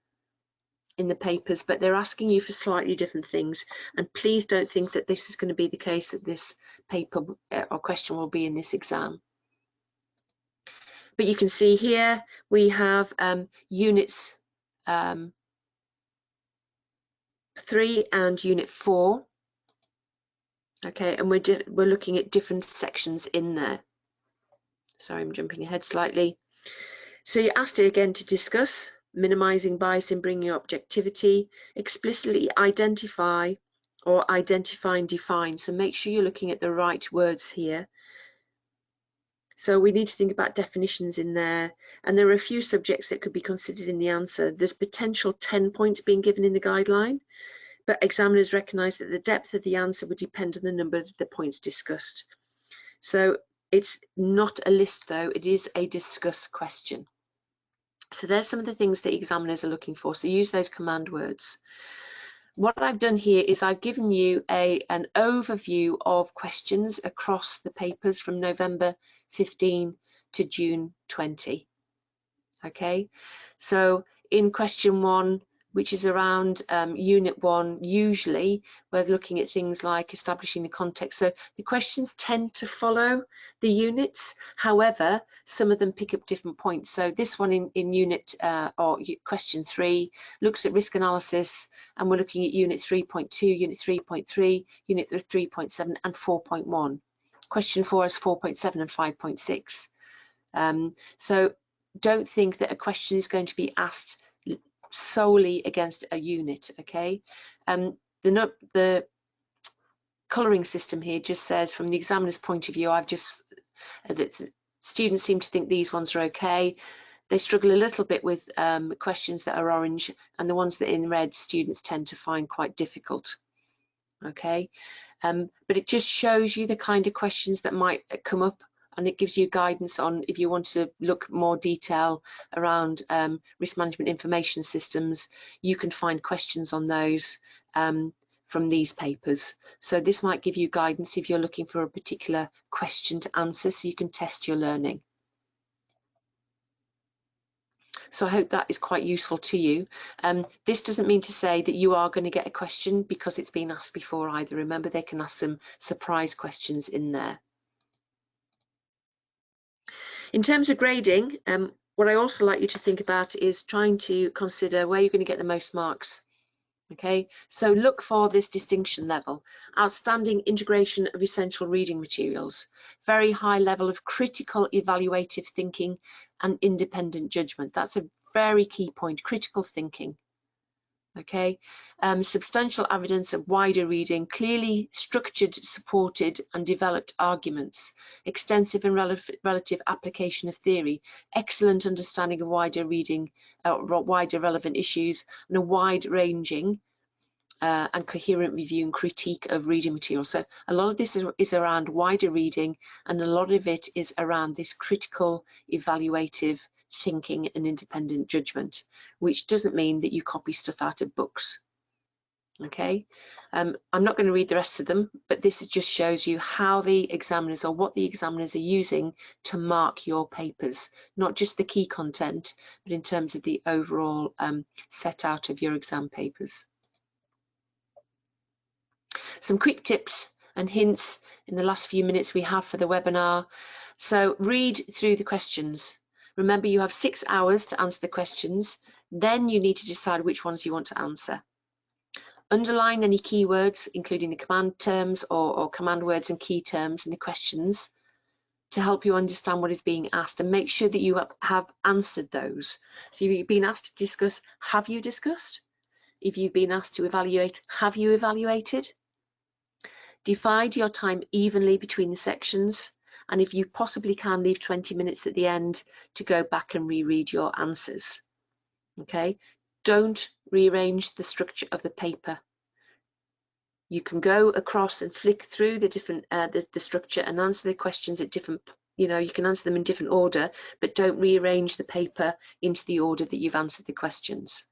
in the papers, but they're asking you for slightly different things, and please don't think that this is going to be the case that this paper or question will be in this exam. But you can see here we have units 3 and unit 4. Okay, and we're looking at different sections in there. Sorry, I'm jumping ahead slightly. So you're asked again to discuss minimizing bias and bringing objectivity, explicitly identify or identify and define. So make sure you're looking at the right words here. So we need to think about definitions in there, and there are a few subjects that could be considered in the answer. There's potential 10 points being given in the guideline, but examiners recognise that the depth of the answer would depend on the number of the points discussed. So it's not a list though, it is a discuss question. So there's some of the things that examiners are looking for. So use those command words. What I've done here is I've given you an overview of questions across the papers from November 15 to June 20. Okay, so in question 1, which is around unit 1, usually we're looking at things like establishing the context. So the questions tend to follow the units. However, some of them pick up different points. So this one in unit or question 3 looks at risk analysis, and we're looking at unit 3.2, unit 3.3, unit 3.7 and 4.1. Question 4 is 4.7 and 5.6. So don't think that a question is going to be asked solely against a unit. Okay, the colouring system here just says, from the examiner's point of view, that students seem to think these ones are okay. They struggle a little bit with questions that are orange, and the ones that are in red students tend to find quite difficult. Okay, but it just shows you the kind of questions that might come up, and it gives you guidance on if you want to look more detail around risk management information systems. You can find questions on those from these papers. So this might give you guidance if you're looking for a particular question to answer, so you can test your learning. So I hope that is quite useful to you. This doesn't mean to say that you are going to get a question because it's been asked before either. Remember, they can ask some surprise questions in there. In terms of grading, what I also like you to think about is trying to consider where you're going to get the most marks. Okay, so look for this distinction level: outstanding integration of essential reading materials, very high level of critical evaluative thinking and independent judgment. That's a very key point, critical thinking. Okay, substantial evidence of wider reading, clearly structured, supported and developed arguments, extensive and relative application of theory, excellent understanding of wider reading, wider relevant issues, and a wide-ranging and coherent review and critique of reading material. So a lot of this is around wider reading, and a lot of it is around this critical, evaluative thinking and independent judgment, which doesn't mean that you copy stuff out of books. Okay, I'm not going to read the rest of them, but this just shows you how the examiners, or what the examiners are using to mark your papers, not just the key content, but in terms of the overall set out of your exam papers. Some quick tips and hints in the last few minutes we have for the webinar. So read through the questions. Remember, you have 6 hours to answer the questions. Then you need to decide which ones you want to answer. Underline any keywords, including the command terms or command words and key terms in the questions to help you understand what is being asked, and make sure that you have answered those. So if you've been asked to discuss, have you discussed? If you've been asked to evaluate, have you evaluated? Divide your time evenly between the sections, and if you possibly can, leave 20 minutes at the end to go back and reread your answers. Okay, don't rearrange the structure of the paper. You can go across and flick through the different the structure and answer the questions at different, you can answer them in different order, but don't rearrange the paper into the order that you've answered the questions.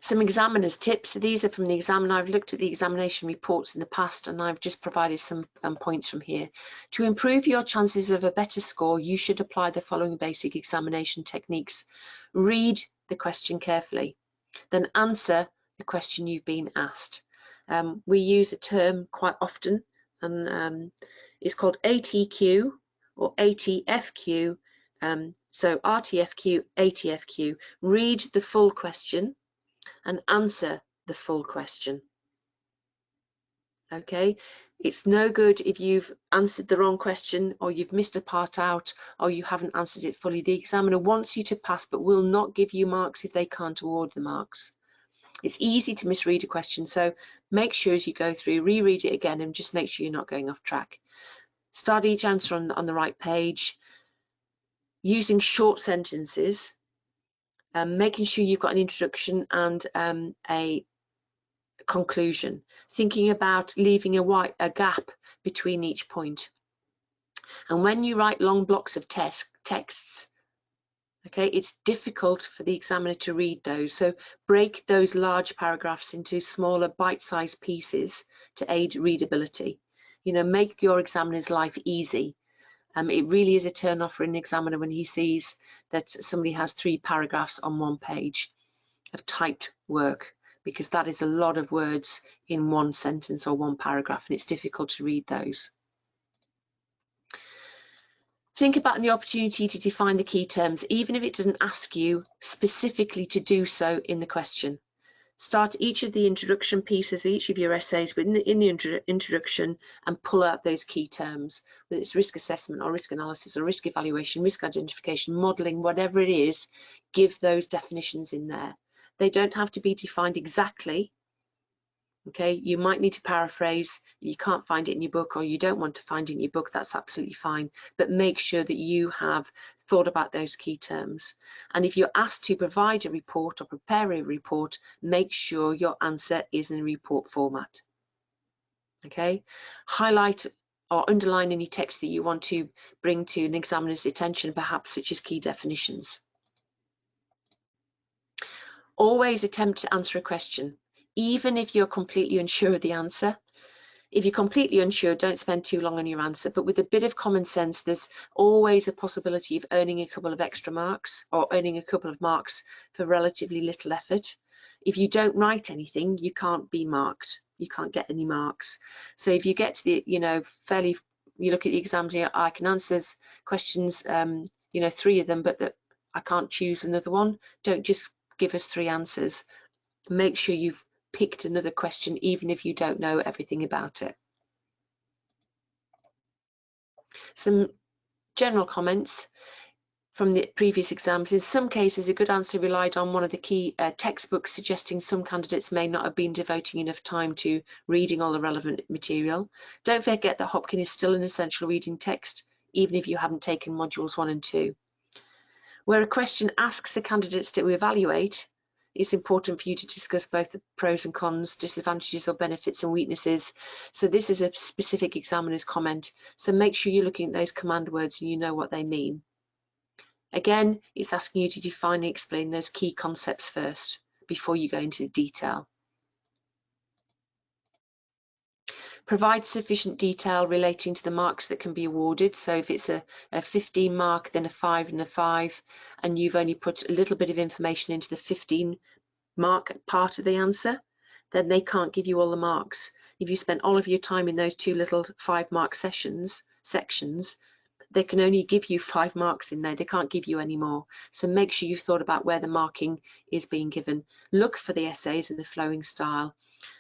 Some examiners tips. These are from the examiner. I've looked at the examination reports in the past, and I've just provided some points from here. To improve your chances of a better score, you should apply the following basic examination techniques. Read the question carefully, then answer the question you've been asked. We use a term quite often, and it's called ATQ or ATFQ. So RTFQ, ATFQ. Read the full question and answer the full question. Okay, it's no good if you've answered the wrong question, or you've missed a part out, or you haven't answered it fully. The examiner wants you to pass, but will not give you marks if they can't award the marks. It's easy to misread a question, so make sure as you go through, reread it again and just make sure you're not going off track. Start each answer on the right page, using short sentences, making sure you've got an introduction and a conclusion, thinking about leaving a gap between each point. And when you write long blocks of texts, okay, it's difficult for the examiner to read those, so break those large paragraphs into smaller bite-sized pieces to aid readability. Make your examiner's life easy. It really is a turn off for an examiner when he sees that somebody has 3 paragraphs on 1 page of typed work, because that is a lot of words in 1 sentence or 1 paragraph, and it's difficult to read those. Think about the opportunity to define the key terms, even if it doesn't ask you specifically to do so in the question. Start each of the introduction pieces, each of your essays in the introduction, and pull out those key terms, whether it's risk assessment or risk analysis or risk evaluation, risk identification, modelling, whatever it is, give those definitions in there. They don't have to be defined exactly. Okay, you might need to paraphrase. You can't find it in your book, or you don't want to find it in your book, that's absolutely fine, but make sure that you have thought about those key terms. And if you're asked to provide a report or prepare a report, make sure your answer is in report format. Okay, highlight or underline any text that you want to bring to an examiner's attention, perhaps such as key definitions. Always attempt to answer a question, even if you're completely unsure of the answer. If you're completely unsure, don't spend too long on your answer, but with a bit of common sense, there's always a possibility of earning a couple of extra marks or earning a couple of marks for relatively little effort. If you don't write anything, you can't be marked. You can't get any marks. So if you get to the, you look at the exams here, I can answer questions, 3 of them, but that I can't choose another one. Don't just give us 3 answers. Make sure you've picked another question, even if you don't know everything about it. Some general comments from the previous exams. In some cases, a good answer relied on one of the key textbooks, suggesting some candidates may not have been devoting enough time to reading all the relevant material. Don't forget that Hopkin is still an essential reading text, even if you haven't taken modules 1 and 2. Where a question asks the candidates to evaluate, it's important for you to discuss both the pros and cons, disadvantages or benefits and weaknesses. So this is a specific examiner's comment. So make sure you're looking at those command words and you know what they mean. Again, it's asking you to define and explain those key concepts first before you go into detail. Provide sufficient detail relating to the marks that can be awarded. So if it's a 15 mark, then a 5 and a 5, and you've only put a little bit of information into the 15 mark part of the answer, then they can't give you all the marks. If you spent all of your time in those 2 little 5 mark sections, they can only give you 5 marks in there. They can't give you any more. So make sure you've thought about where the marking is being given. Look for the essays and the flowing style.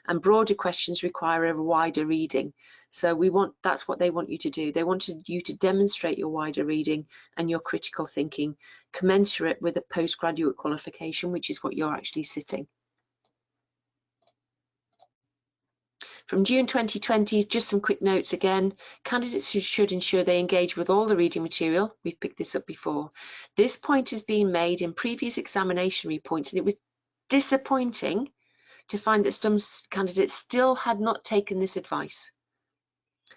And broader questions require a wider reading. So that's what they want you to do. They wanted you to demonstrate your wider reading and your critical thinking, commensurate with a postgraduate qualification, which is what you're actually sitting. From June 2020, just some quick notes again. Candidates should ensure they engage with all the reading material. We've picked this up before. This point has been made in previous examination reports, and it was disappointing to find that some candidates still had not taken this advice.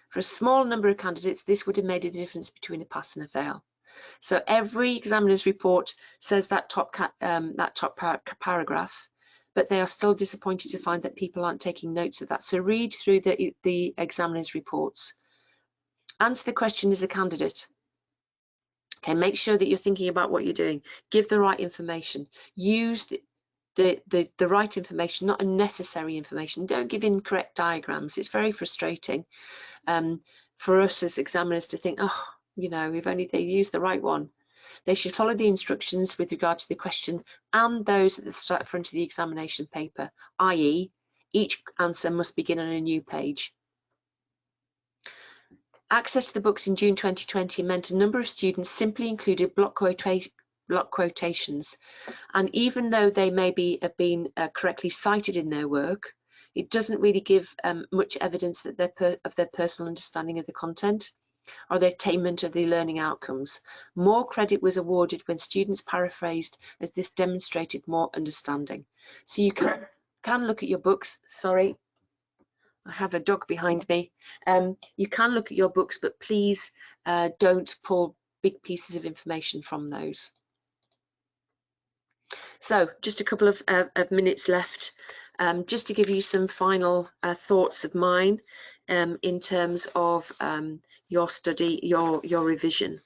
For a small number of candidates, this would have made a difference between a pass and a fail. So every examiner's report says that top paragraph, but they are still disappointed to find that people aren't taking notes of that. So read through the examiner's reports. Answer the question as a candidate. Okay, make sure that you're thinking about what you're doing. Give the right information. Use the right information, not unnecessary information. Don't give incorrect diagrams. It's very frustrating for us as examiners to think, oh, if only they used the right one. They should follow the instructions with regard to the question and those at the front of the examination paper, i.e. each answer must begin on a new page. Access to the books in June 2020 meant a number of students simply included block quotations, and even though they maybe have been correctly cited in their work, it doesn't really give much evidence that of their personal understanding of the content or their attainment of the learning outcomes. More credit was awarded when students paraphrased, as this demonstrated more understanding. So you can look at your books. Sorry, I have a dog behind me. You can look at your books, but please don't pull big pieces of information from those. So just a couple of minutes left, just to give you some final thoughts of mine in terms of your study, your revision.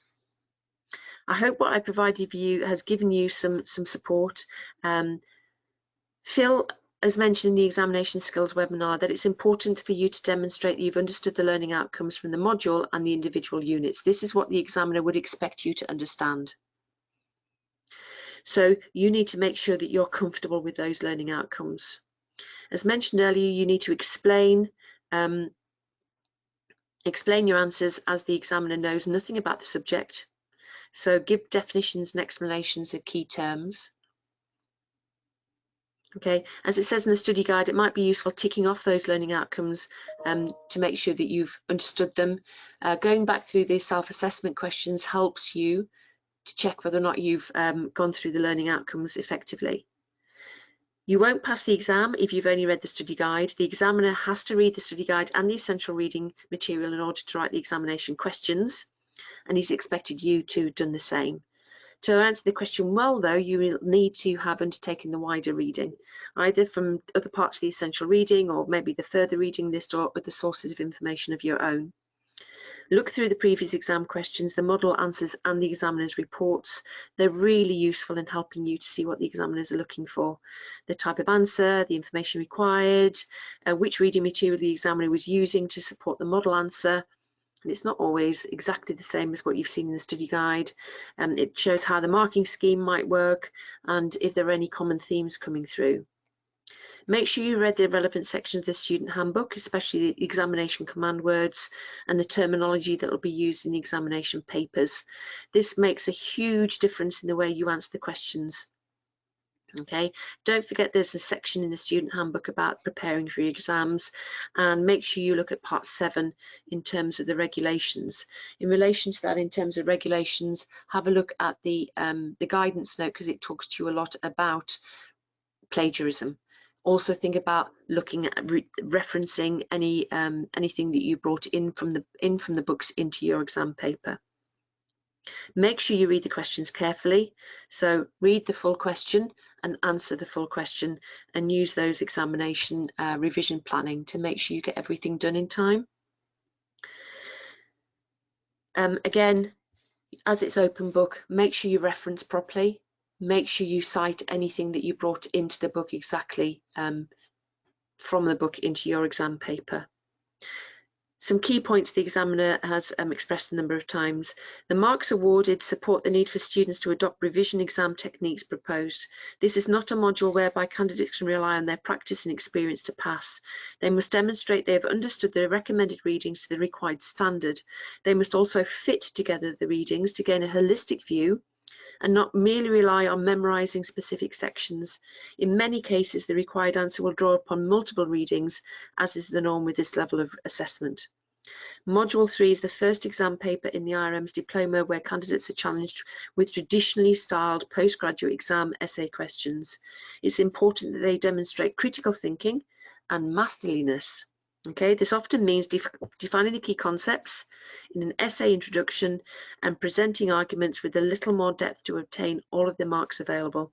I hope what I provided for you has given you some support. Phil has mentioned in the examination skills webinar that it's important for you to demonstrate that you've understood the learning outcomes from the module and the individual units. This is what the examiner would expect you to understand. So you need to make sure that you're comfortable with those learning outcomes. As mentioned earlier, you need to explain your answers as the examiner knows nothing about the subject. So give definitions and explanations of key terms. Okay, as it says in the study guide, it might be useful ticking off those learning outcomes to make sure that you've understood them. Going back through the self-assessment questions helps you to check whether or not you've gone through the learning outcomes effectively. You won't pass the exam if you've only read the study guide. The examiner has to read the study guide and the essential reading material in order to write the examination questions, and he's expected you to have done the same. To answer the question well, though, you will need to have undertaken the wider reading, either from other parts of the essential reading or maybe the further reading list or other sources of information of your own. Look through the previous exam questions, the model answers and the examiner's reports. They're really useful in helping you to see what the examiners are looking for. The type of answer, the information required, which reading material the examiner was using to support the model answer. And it's not always exactly the same as what you've seen in the study guide. It shows how the marking scheme might work and if there are any common themes coming through. Make sure you read the relevant sections of the student handbook, especially the examination command words and the terminology that will be used in the examination papers. This makes a huge difference in the way you answer the questions. Okay, don't forget there's a section in the student handbook about preparing for your exams, and make sure you look at part 7 in terms of the regulations. In relation to that, in terms of regulations, have a look at the guidance note, because it talks to you a lot about plagiarism. Also think about looking at referencing any anything that you brought in from the books into your exam paper. Make sure you read the questions carefully. So read the full question and answer the full question, and use those examination revision planning to make sure you get everything done in time. Again, as it's open book, make sure you reference properly. Make sure you cite anything that you brought into the book exactly from the book into your exam paper. Some key points the examiner has expressed a number of times. The marks awarded support the need for students to adopt revision exam techniques proposed. This is not a module whereby candidates can rely on their practice and experience to pass. They must demonstrate they have understood the recommended readings to the required standard. They must also fit together the readings to gain a holistic view and not merely rely on memorising specific sections. In many cases, the required answer will draw upon multiple readings, as is the norm with this level of assessment. Module 3 is the first exam paper in the IRM's diploma where candidates are challenged with traditionally styled postgraduate exam essay questions. It's important that they demonstrate critical thinking and masterliness. Okay, this often means defining the key concepts in an essay introduction and presenting arguments with a little more depth to obtain all of the marks available.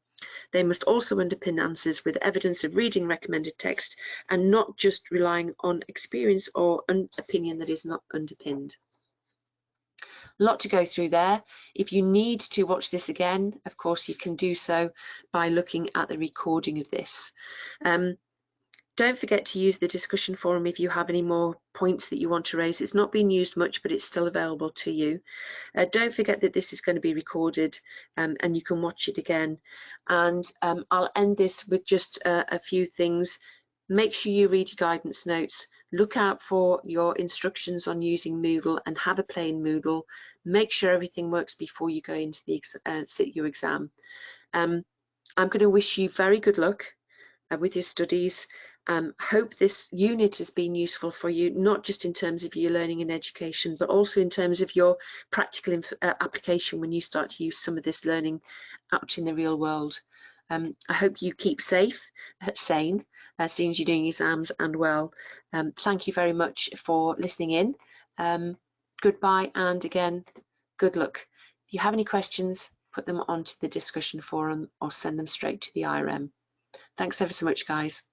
They must also underpin answers with evidence of reading recommended text and not just relying on experience or an opinion that is not underpinned. A lot to go through there. If you need to watch this again, of course you can do so by looking at the recording of this. Don't forget to use the discussion forum if you have any more points that you want to raise. It's not been used much, but it's still available to you. Don't forget that this is going to be recorded and you can watch it again. And I'll end this with just a few things. Make sure you read your guidance notes. Look out for your instructions on using Moodle and have a play in Moodle. Make sure everything works before you go into the sit your exam. I'm going to wish you very good luck with your studies. Hope this unit has been useful for you, not just in terms of your learning and education, but also in terms of your practical application when you start to use some of this learning out in the real world. I hope you keep safe, sane, as soon as you're doing exams and well. Thank you very much for listening in. Goodbye, and again, good luck. If you have any questions, put them onto the discussion forum or send them straight to the IRM. Thanks ever so much, guys.